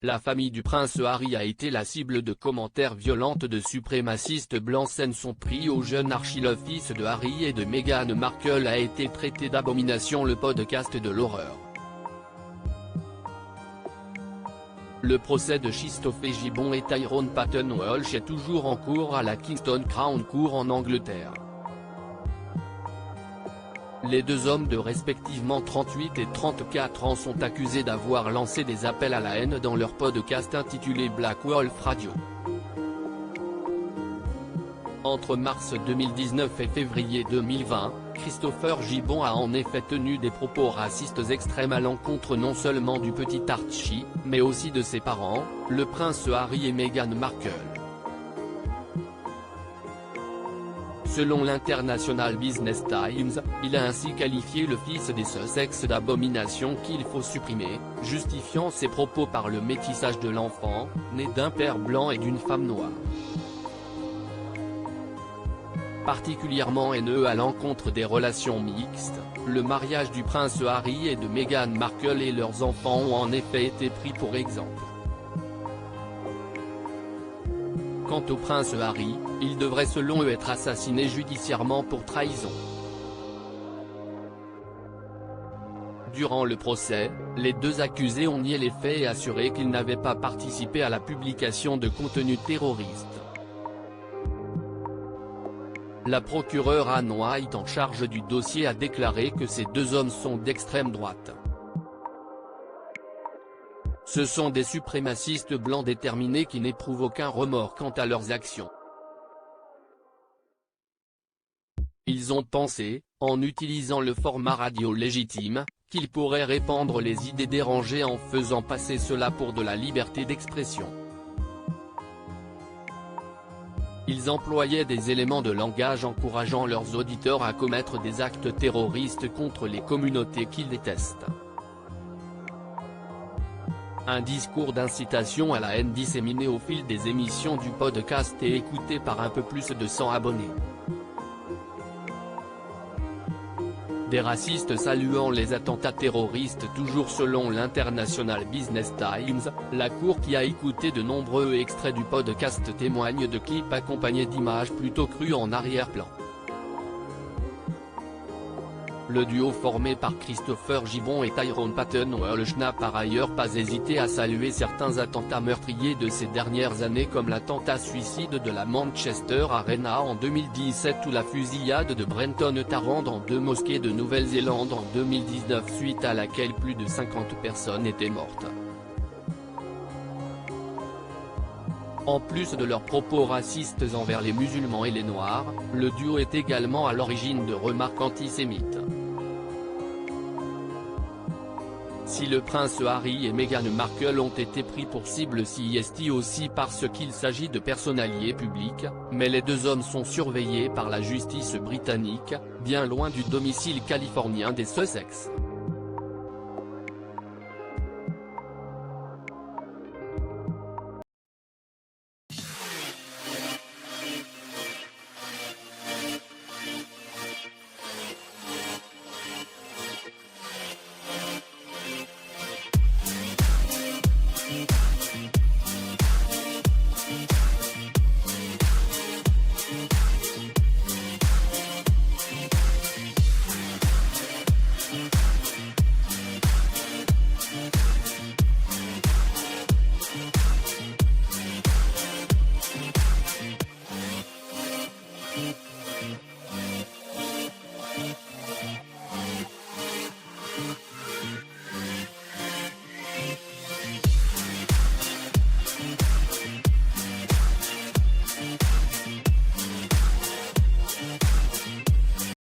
La famille du prince Harry a été la cible de commentaires violents de suprémacistes blancs. Son prix au jeune Archie, le fils de Harry et de Meghan Markle, a été traité d'abomination. Le podcast de l'horreur. Le procès de Christopher Gibbon et Tyrone Paton Walsh est toujours en cours à la Kingston Crown Court en Angleterre. Les deux hommes de respectivement 38 et 34 ans sont accusés d'avoir lancé des appels à la haine dans leur podcast intitulé Black Wolf Radio. Entre mars 2019 et février 2020, Christopher Gibbon a en effet tenu des propos racistes extrêmes à l'encontre non seulement du petit Archie, mais aussi de ses parents, le prince Harry et Meghan Markle. Selon l'International Business Times, il a ainsi qualifié le fils des Sussex d'abomination qu'il faut supprimer, justifiant ses propos par le métissage de l'enfant, né d'un père blanc et d'une femme noire. Particulièrement haineux à l'encontre des relations mixtes, le mariage du prince Harry et de Meghan Markle et leurs enfants ont en effet été pris pour exemple. Quant au prince Harry, il devrait selon eux être assassiné judiciairement pour trahison. Durant le procès, les deux accusés ont nié les faits et assuré qu'ils n'avaient pas participé à la publication de contenu terroriste. La procureure Anne White en charge du dossier a déclaré que ces deux hommes sont d'extrême droite. Ce sont des suprémacistes blancs déterminés qui n'éprouvent aucun remords quant à leurs actions. Ils ont pensé, en utilisant le format radio légitime, qu'ils pourraient répandre les idées dérangées en faisant passer cela pour de la liberté d'expression. Ils employaient des éléments de langage encourageant leurs auditeurs à commettre des actes terroristes contre les communautés qu'ils détestent. Un discours d'incitation à la haine disséminé au fil des émissions du podcast et écouté par un peu plus de 100 abonnés. Des racistes saluant les attentats terroristes. Toujours selon l'International Business Times, la cour qui a écouté de nombreux extraits du podcast témoigne de clips accompagnés d'images plutôt crues en arrière-plan. Le duo formé par Christopher Gibbon et Tyrone Paton Walsh n'a par ailleurs pas hésité à saluer certains attentats meurtriers de ces dernières années comme l'attentat suicide de la Manchester Arena en 2017 ou la fusillade de Brenton Tarrant dans deux mosquées de Nouvelle-Zélande en 2019 suite à laquelle plus de 50 personnes étaient mortes. En plus de leurs propos racistes envers les musulmans et les noirs, le duo est également à l'origine de remarques antisémites. Si le prince Harry et Meghan Markle ont été pris pour cible, c'est aussi parce qu'il s'agit de personnalités publiques, mais les deux hommes sont surveillés par la justice britannique, bien loin du domicile californien des Sussex.